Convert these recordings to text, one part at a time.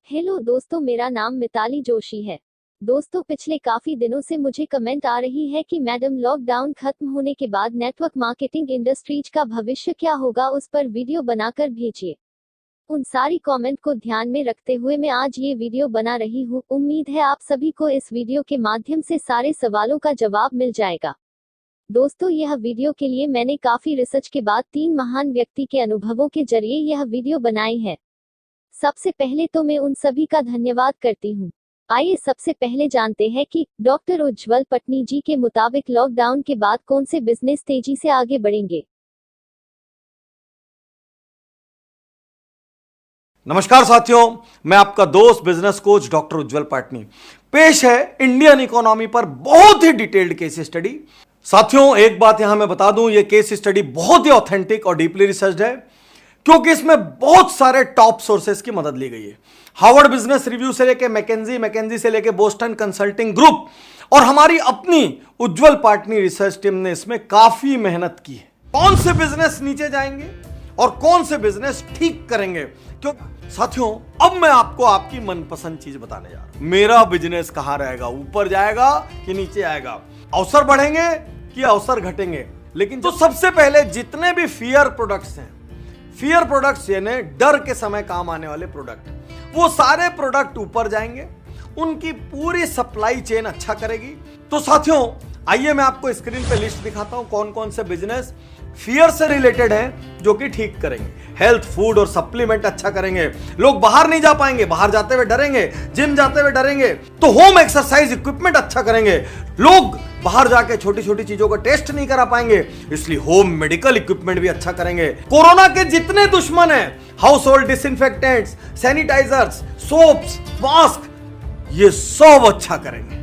Hello दोस्तों, मेरा नाम मिताली जोशी है। दोस्तों, पिछले काफी दिनों से मुझे कमेंट आ रही है कि मैडम लॉकडाउन खत्म होने के बाद नेटवर्क मार्केटिंग इंडस्ट्रीज का भविष्य क्या होगा, उस पर वीडियो बनाकर भेजिए। उन सारी कमेंट को ध्यान में रखते हुए मैं आज ये वीडियो बना रही हूँ। उम्मीद है आप सभी को इस वीडियो के माध्यम से सारे सवालों का जवाब मिल जाएगा। दोस्तों, यह वीडियो के लिए मैंने काफी रिसर्च के बाद 3 महान व्यक्ति के अनुभवों के जरिए यह वीडियो बनाई है। सबसे पहले तो मैं उन सभी का धन्यवाद करती हूँ। आइए सबसे पहले जानते हैं कि डॉक्टर उज्ज्वल पटनी जी के मुताबिक लॉकडाउन के बाद कौन से बिजनेस तेजी से आगे बढ़ेंगे। नमस्कार साथियों, मैं आपका दोस्त बिजनेस कोच डॉक्टर उज्ज्वल पाटनी। पेश है इंडियन इकोनॉमी पर बहुत ही डिटेल्ड केस स्टडी। साथियों, एक बात यहां मैं बता दूं, यह केस स्टडी बहुत ही ऑथेंटिक और डीपली रिसर्च्ड है, क्योंकि इसमें बहुत सारे टॉप सोर्सेस की मदद ली गई है। हार्वर्ड बिजनेस रिव्यू से लेके मैकेंजी से लेके बोस्टन कंसल्टिंग ग्रुप और हमारी अपनी उज्ज्वल पाटनी रिसर्च टीम ने इसमें काफी मेहनत की है। कौन से बिजनेस नीचे जाएंगे और कौन से बिजनेस ठीक करेंगे, क्योंकि साथियों अब मैं आपको आपकी मनपसंद चीज बताने जा रहा हूं। मेरा बिजनेस कहां रहेगा, ऊपर जाएगा कि नीचे आएगा, अवसर बढ़ेंगे कि अवसर घटेंगे। लेकिन तो सबसे पहले जितने भी फियर प्रोडक्ट्स हैं, फियर प्रोडक्ट्स यानी डर के समय काम आने वाले प्रोडक्ट, वो सारे प्रोडक्ट ऊपर जाएंगे, उनकी पूरी सप्लाई चेन अच्छा करेगी। तो साथियों आइए मैं आपको स्क्रीन पे लिस्ट दिखाता हूं कौन कौन से बिजनेस फियर से रिलेटेड हैं जो कि ठीक करेंगे। हेल्थ, फूड और सप्लीमेंट अच्छा करेंगे। लोग बाहर नहीं जा पाएंगे, बाहर जाते हुए डरेंगे, जिम जाते हुए डरेंगे, तो होम एक्सरसाइज इक्विपमेंट अच्छा करेंगे। लोग बाहर जाके छोटी छोटी चीजों का टेस्ट नहीं करा पाएंगे, इसलिए होम मेडिकल इक्विपमेंट भी अच्छा करेंगे। कोरोना के जितने दुश्मन हैं, household disinfectants, sanitisers, soaps, mask, ये सब अच्छा करेंगे।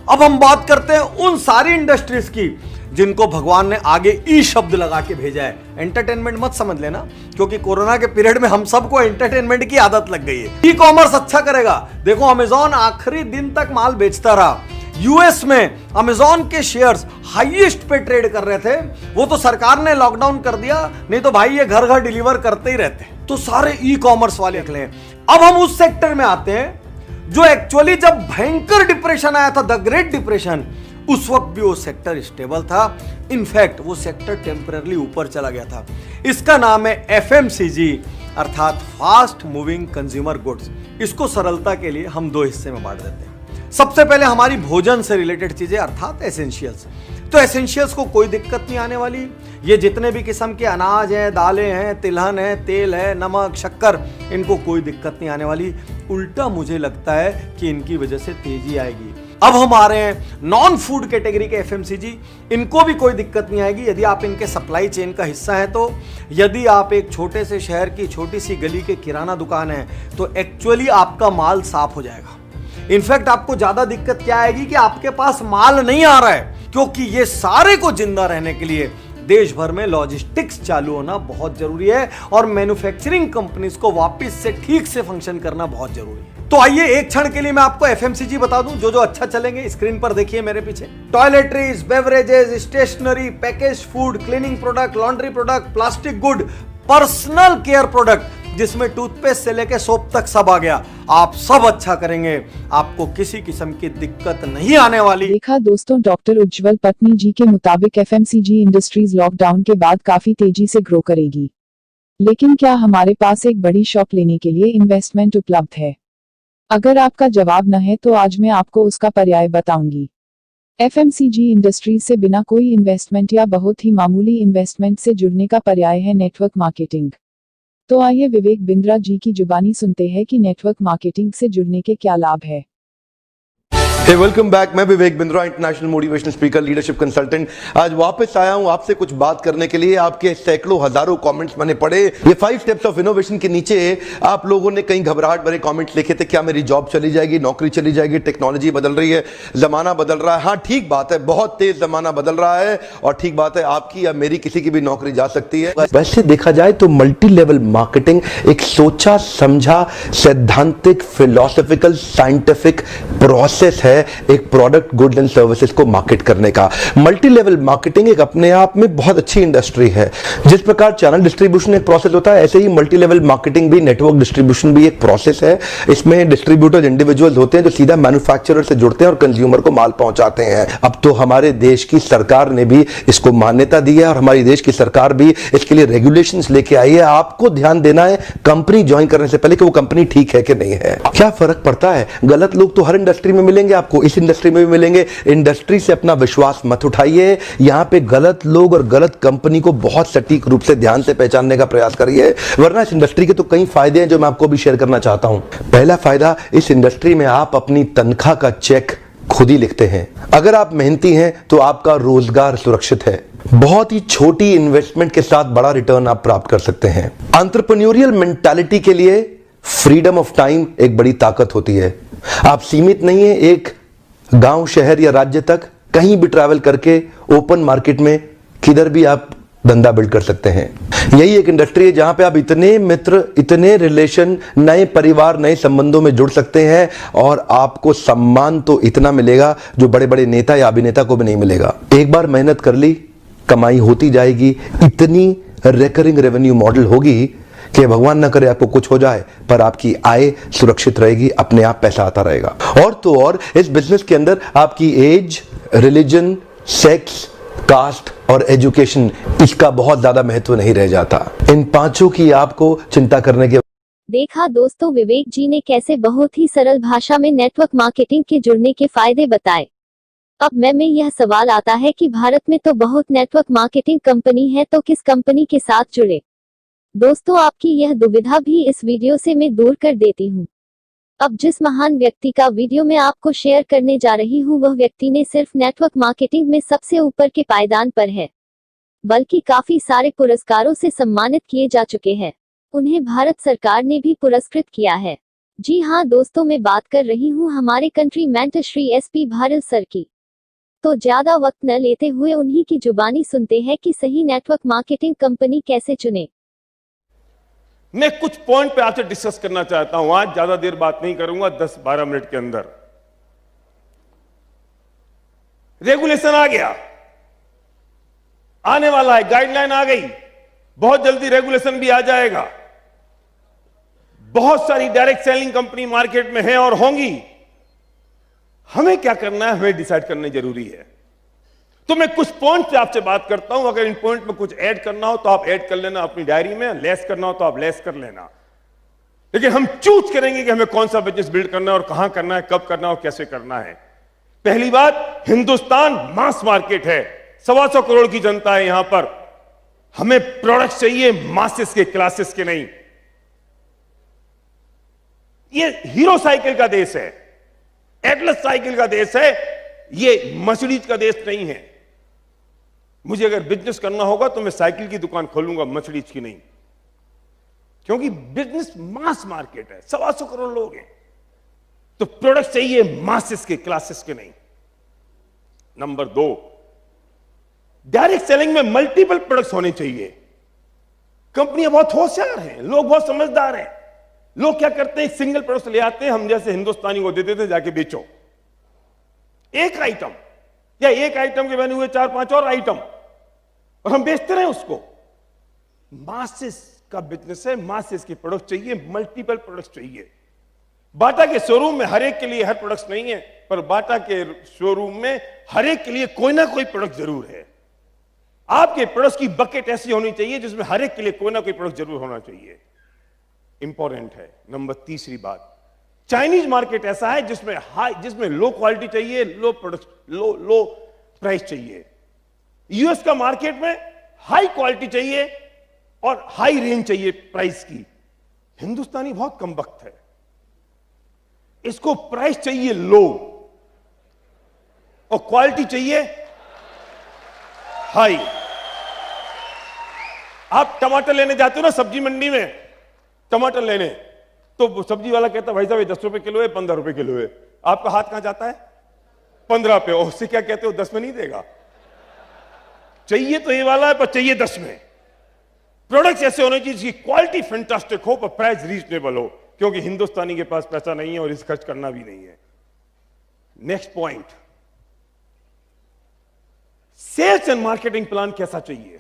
अब हम बात करते हैं उन सारी इंडस्ट्रीज की जिनको भगवान ने आगे ई शब्द लगा के भेजा है। एंटरटेनमेंट मत समझ लेना, क्योंकि कोरोना के पीरियड में हम सबको एंटरटेनमेंट की आदत लग गई है। ई कॉमर्स अच्छा करेगा। देखो, अमेजॉन आखिरी दिन तक माल बेचता रहा। यूएस में अमेजॉन के शेयर्स हाईएस्ट पे ट्रेड कर रहे थे। वो तो सरकार ने लॉकडाउन कर दिया, नहीं तो भाई ये घर घर डिलीवर करते ही रहते। तो सारे ई कॉमर्स वाले निकले। अब हम उस सेक्टर में आते हैं जो एक्चुअली जब भयंकर डिप्रेशन आया था, द ग्रेट डिप्रेशन, उस वक्त भी वो सेक्टर स्टेबल था। इनफैक्ट वो सेक्टर टेम्पररी ऊपर चला गया था। इसका नाम है एफएमसीजी, अर्थात फास्ट मूविंग कंज्यूमर गुड्स। इसको सरलता के लिए हम 2 हिस्से में बांट देते हैं। सबसे पहले हमारी भोजन से रिलेटेड चीजें, अर्थात एसेंशियल्स। तो एसेंशियल्स को कोई दिक्कत नहीं आने वाली। ये जितने भी किस्म के अनाज हैं, दालें हैं, तिलहन है, तेल है, नमक, शक्कर, इनको कोई दिक्कत नहीं आने वाली। उल्टा मुझे लगता है कि इनकी वजह से तेजी आएगी। अब हम आ रहे हैं नॉन फूड कैटेगरी के एफएमसीजी। इनको भी कोई दिक्कत नहीं आएगी यदि आप इनके सप्लाई चेन का हिस्सा है। तो यदि आप एक छोटे से शहर की छोटी सी गली के किराना दुकान है, तो एक्चुअली आपका माल साफ हो जाएगा। इनफैक्ट आपको ज्यादा दिक्कत क्या आएगी कि आपके पास माल नहीं आ रहा है, क्योंकि ये सारे को जिंदा रहने के लिए देश भर में लॉजिस्टिक्स चालू होना बहुत जरूरी है और मैन्युफैक्चरिंग कंपनीज को वापस से ठीक से फंक्शन करना बहुत जरूरी है। तो आइए एक क्षण के लिए मैं आपको एफएमसीजी बता दूं जो जो अच्छा चलेंगे। स्क्रीन पर देखिए मेरे पीछे। Toiletries, beverages, stationery, package food, cleaning product, laundry product, plastic good, personal care product, जिसमें टूथपेस्ट से लेके सोप तक सब आ गया। आप सब अच्छा करेंगे, आपको किसी किस्म की दिक्कत नहीं आने वाली। देखा दोस्तों, डॉक्टर उज्ज्वल पटनी जी के मुताबिक एफएमसीजी इंडस्ट्रीज लॉकडाउन के बाद काफी तेजी से ग्रो करेगी। लेकिन क्या हमारे पास एक बड़ी शॉप लेने के लिए इन्वेस्टमेंट उपलब्ध है? अगर आपका जवाब न है तो आज मैं आपको उसका पर्याय बताऊंगी। एफएमसीजी इंडस्ट्रीज से बिना कोई इन्वेस्टमेंट या बहुत ही मामूली इन्वेस्टमेंट से जुड़ने का पर्याय है नेटवर्क मार्केटिंग। तो आइए विवेक बिंद्रा जी की जुबानी सुनते हैं कि नेटवर्क मार्केटिंग से जुड़ने के क्या लाभ है। Hey welcome back. मैं Vivek Bindra, international motivational speaker, leadership consultant. आज वापस आया हूं आपसे कुछ बात करने के लिए। आपके सैकड़ों हजारों कमेंट्स मैंने पढ़े। ये 5 स्टेप्स ऑफ इनोवेशन के नीचे आप लोगों ने कई घबराहट भरे कमेंट्स लिखे थे। क्या मेरी जॉब चली जाएगी, नौकरी चली जाएगी, टेक्नोलॉजी बदल रही है, जमाना बदल रहा है। हाँ, ठीक बात है, बहुत तेज जमाना बदल रहा है और ठीक बात है, आपकी या मेरी किसी की भी नौकरी जा सकती है। वैसे देखा जाए तो मल्टी लेवल मार्केटिंग एक सोचा समझा, सैद्धांतिक, फिलोसॉफिकल, साइंटिफिक प्रोसेस है है एक प्रोडक्ट, गुड एंड सर्विसेज को मार्केट करने का। मल्टी लेवल मार्केटिंग एक अपने आप में बहुत अच्छी इंडस्ट्री है। जिस प्रकार चैनल डिस्ट्रीब्यूशन एक प्रोसेस होता है, ऐसे ही मल्टी लेवल मार्केटिंग भी, नेटवर्क डिस्ट्रीब्यूशन भी एक प्रोसेस है। इसमें डिस्ट्रीब्यूटर्स इंडिविजुअल्स होते हैं जो सीधा मैन्युफैक्चरर से जुड़ते हैं और कंज्यूमर को माल पहुंचाते हैं। अब तो हमारे देश की सरकार ने भी इसको मान्यता दी है और हमारी देश की सरकार भी इसके लिए रेगुलेशंस लेके आई है। आपको ध्यान देना है कंपनी ज्वाइन करने से पहले कि वो कंपनी ठीक है कि नहीं है। क्या फर्क पड़ता है? गलत लोग तो हर इंडस्ट्री में मिलेंगे, आपको इस इंडस्ट्री में भी मिलेंगे। इंडस्ट्री से अपना विश्वास मत उठाइए। यहां पे गलत लोग और गलत कंपनी को बहुत सटीक रूप से ध्यान से पहचानने का प्रयास करिए, वरना इस इंडस्ट्री के तो कई फायदे हैं जो मैं आपको भी शेयर करना चाहता हूं। पहला फायदा, इस इंडस्ट्री में आप अपनी तनख्वाह का चेक खुद ही लिखते हैं। अगर आप मेहनती हैं तो आपका रोजगार सुरक्षित है। बहुत ही छोटी इन्वेस्टमेंट के साथ बड़ा रिटर्न आप प्राप्त कर सकते हैं। एंटरप्रेन्योरियल मेंटालिटी के लिए फ्रीडम ऑफ टाइम एक बड़ी ताकत होती है। आप सीमित नहीं है एक गांव, शहर या राज्य तक, कहीं भी ट्रैवल करके ओपन मार्केट में किधर भी आप धंधा बिल्ड कर सकते हैं। यही एक इंडस्ट्री है जहां पे आप इतने मित्र, इतने रिलेशन, नए परिवार, नए संबंधों में जुड़ सकते हैं और आपको सम्मान तो इतना मिलेगा जो बड़े बड़े नेता या अभिनेता को भी नहीं मिलेगा। एक बार मेहनत कर ली, कमाई होती जाएगी। इतनी रिकरिंग रेवेन्यू मॉडल होगी कि भगवान ना करे आपको कुछ हो जाए पर आपकी आय सुरक्षित रहेगी, अपने आप पैसा आता रहेगा। और तो और इस बिजनेस के अंदर आपकी एज, रिलीजन, सेक्स, कास्ट और एजुकेशन, इसका बहुत ज्यादा महत्व नहीं रह जाता। इन पांचों की आपको चिंता करने के। देखा दोस्तों, विवेक जी ने कैसे बहुत ही सरल भाषा में नेटवर्क मार्केटिंग के जुड़ने के फायदे बताए। अब में यह सवाल आता है कि भारत में तो बहुत नेटवर्क मार्केटिंग कंपनी है, तो किस कंपनी के साथ जुड़े। दोस्तों, आपकी यह दुविधा भी इस वीडियो से मैं दूर कर देती हूँ। अब जिस महान व्यक्ति का वीडियो मैं आपको शेयर करने जा रही हूँ, वह व्यक्ति ने सिर्फ नेटवर्क मार्केटिंग में सबसे ऊपर के पायदान पर है, बल्कि काफी सारे पुरस्कारों से सम्मानित किए जा चुके हैं। उन्हें भारत सरकार ने भी पुरस्कृत किया है। जी हाँ दोस्तों, मैं बात कर रही हूँ हमारे country mentor Shri SP Bharal sir की। तो ज्यादा वक्त न लेते हुए उन्हीं की जुबानी सुनते हैं कि सही नेटवर्क मार्केटिंग कंपनी कैसे चुने। मैं कुछ पॉइंट पे आपसे डिस्कस करना चाहता हूं। आज ज्यादा देर बात नहीं करूंगा, 10-12 मिनट के अंदर। रेगुलेशन आ गया, आने वाला है, गाइडलाइन आ गई, बहुत जल्दी रेगुलेशन भी आ जाएगा। बहुत सारी डायरेक्ट सेलिंग कंपनी मार्केट में है और होंगी। हमें क्या करना है, हमें डिसाइड करना जरूरी है। तो मैं कुछ पॉइंट पे आपसे बात करता हूं। अगर इन पॉइंट में कुछ ऐड करना हो तो आप ऐड कर लेना अपनी डायरी में, लेस करना हो तो आप लेस कर लेना। लेकिन हम चूज करेंगे कि हमें कौन सा बिजनेस बिल्ड करना है और कहां करना है, कब करना है और कैसे करना है। पहली बात, हिंदुस्तान मास मार्केट है, 125 करोड़ की जनता है यहां पर। हमें प्रोडक्ट चाहिए मासेस के, क्लासेस के नहीं। ये हीरो साइकिल का देश है, एटलस साइकिल का देश है, ये मर्सिडीज का देश नहीं है। मुझे अगर बिजनेस करना होगा तो मैं साइकिल की दुकान खोलूंगा, मर्सिडीज की नहीं, क्योंकि बिजनेस मास मार्केट है, 125 करोड़ लोग हैं। तो प्रोडक्ट चाहिए मासेस के, क्लासेस के नहीं। नंबर 2, डायरेक्ट सेलिंग में मल्टीपल प्रोडक्ट्स होने चाहिए। कंपनियां बहुत होशियार हैं, लोग बहुत समझदार हैं। लोग क्या करते हैं, सिंगल प्रोडक्ट ले आते हैं, हम जैसे हिंदुस्तानी को दे देते हैं, जाके बेचो एक आइटम, या एक आइटम के बने हुए 4-5 और आइटम, और हम बेचते रहे उसको। मासेस का बिजनेस है, मासेस के प्रोडक्ट चाहिए, मल्टीपल प्रोडक्ट्स चाहिए। बाटा के शोरूम में हर एक के लिए हर प्रोडक्ट्स नहीं है, पर बाटा के शोरूम में हर एक के लिए कोई ना कोई प्रोडक्ट जरूर है। आपके प्रोडक्ट्स की बकेट ऐसी होनी चाहिए जिसमें हर एक के लिए कोई ना कोई प्रोडक्ट जरूर होना चाहिए। इंपॉर्टेंट है। नंबर 3 बात, चाइनीज मार्केट ऐसा है जिसमें लो क्वालिटी चाहिए, लो प्रोडक्ट, लो प्राइस चाहिए। यूएस का मार्केट में हाई क्वालिटी चाहिए और हाई रेंज चाहिए प्राइस की। हिंदुस्तानी बहुत कम वक्त है, इसको प्राइस चाहिए लो और क्वालिटी चाहिए हाई। आप टमाटर लेने जाते हो ना सब्जी मंडी में, टमाटर लेने, तो सब्जी वाला कहता है भाई साहब ये 10 रुपए किलो है, 15 रुपए किलो है। आपका हाथ कहां जाता है? 15 पे। और उससे क्या कहते हो, 10 में नहीं देगा। चाहिए तो ये वाला है, पर चाहिए 10 में। प्रोडक्ट्स ऐसे होने चाहिए जिसकी क्वालिटी फैंटास्टिक हो पर प्राइस रीजनेबल हो, क्योंकि हिंदुस्तानी के पास पैसा नहीं है और इस खर्च करना भी नहीं है। Next point, sales and marketing plan कैसा चाहिए?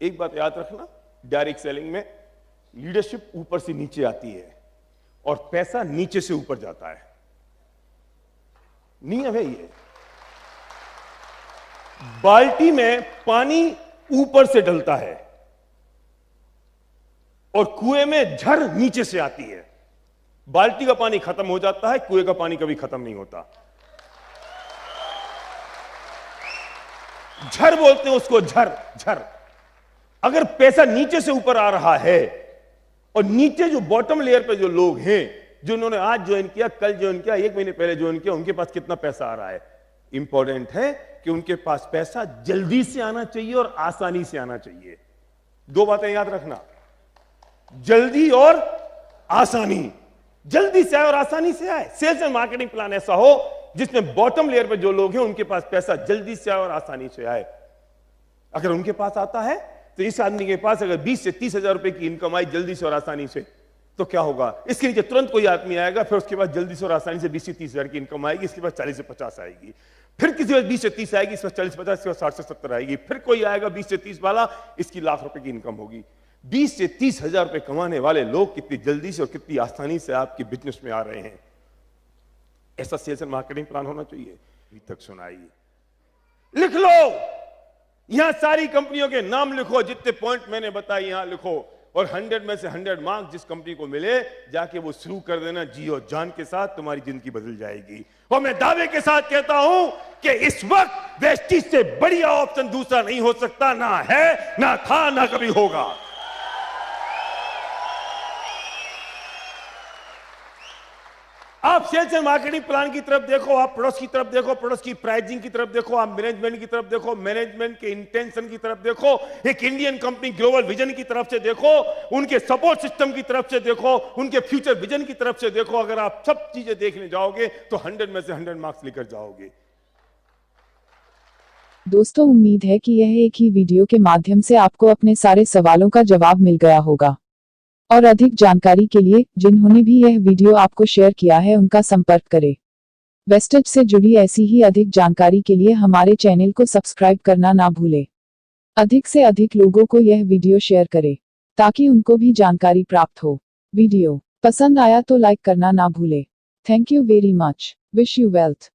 एक बात याद रखना, डायरेक्ट सेलिंग में लीडरशिप ऊपर से नीचे आती है और पैसा नीचे से ऊपर जाता है। नियम है ये। बाल्टी में पानी ऊपर से डलता है और कुएं में झड़ नीचे से आती है। बाल्टी का पानी खत्म हो जाता है, कुएं का पानी कभी खत्म नहीं होता। झड़ बोलते हैं उसको, झड़। अगर पैसा नीचे से ऊपर आ रहा है और नीचे जो बॉटम लेयर पे जो लोग हैं, जो उन्होंने आज ज्वाइन किया, कल ज्वाइन किया, 1 महीने पहले ज्वाइन किया, उनके पास कितना पैसा आ रहा है? इंपॉर्टेंट है कि उनके पास पैसा जल्दी से आना चाहिए और आसानी से आना चाहिए। 2 बातें याद रखना, जल्दी और आसानी। जल्दी से आए और आसानी से आए। सेल्स एंड मार्केटिंग प्लान ऐसा हो जिसमें बॉटम लेयर पे जो लोग हैं उनके पास पैसा जल्दी से आए और आसानी से आए। अगर उनके पास आता है तो इस आदमी के पास अगर 20 से 30 हजार रुपए की इनकम आई जल्दी से और आसानी से, तो क्या होगा? इसके नीचे तुरंत कोई आदमी आएगा, फिर उसके बाद जल्दी से और आसानी से 20 से 30 हजार की इनकम आएगी, इसके बाद 40 से 50 आएगी, फिर किसी बार 20 से 30 आएगी, इस बार 40 से 50, इसके बाद 60 से 70 आएगी, फिर कोई आएगा 20 से 30 वाला, इसकी लाख रुपए की इनकम होगी। 20 से 30 हजार रुपए कमाने वाले लोग कितनी जल्दी से और कितनी आसानी से आपके बिजनेस में आ रहे हैं। ऐसा सेल्स एंड मार्केटिंग प्लान होना चाहिए। अभी तक सुनाइए, लिख लो, यहां सारी कंपनियों के नाम लिखो, जितने पॉइंट मैंने बताए यहां लिखो, और 100 में से 100 मार्क्स जिस कंपनी को मिले जाके वो शुरू कर देना जी और जान के साथ, तुम्हारी जिंदगी बदल जाएगी। और मैं दावे के साथ कहता हूं कि इस वक्त वेस्टीज से बढ़िया ऑप्शन दूसरा नहीं हो सकता, ना है, ना था, ना कभी होगा। आप सेल्स एंड मार्केटिंग प्लान की तरफ देखो, आप प्रोडक्ट्स की तरफ देखो, प्रोडक्ट्स की प्राइसिंग की तरफ देखो, आप मैनेजमेंट की तरफ देखो, मैनेजमेंट के इंटेंशन की तरफ देखो, एक इंडियन कंपनी ग्लोबल विजन की तरफ से देखो, उनके सपोर्ट सिस्टम की तरफ से देखो, उनके फ्यूचर विजन की तरफ से देखो। अगर आप सब चीजें देखने जाओगे तो 100 में से 100 मार्क्स लेकर जाओगे। दोस्तों, उम्मीद है कि यह एक ही वीडियो के माध्यम से आपको अपने सारे सवालों का जवाब मिल गया होगा। और अधिक जानकारी के लिए जिन्होंने भी यह वीडियो आपको शेयर किया है उनका संपर्क करें। वेस्टेज से जुड़ी ऐसी ही अधिक जानकारी के लिए हमारे चैनल को सब्सक्राइब करना ना भूलें। अधिक से अधिक लोगों को यह वीडियो शेयर करें ताकि उनको भी जानकारी प्राप्त हो। वीडियो पसंद आया तो लाइक करना ना भूलें। Thank you very much. Wish you wealth.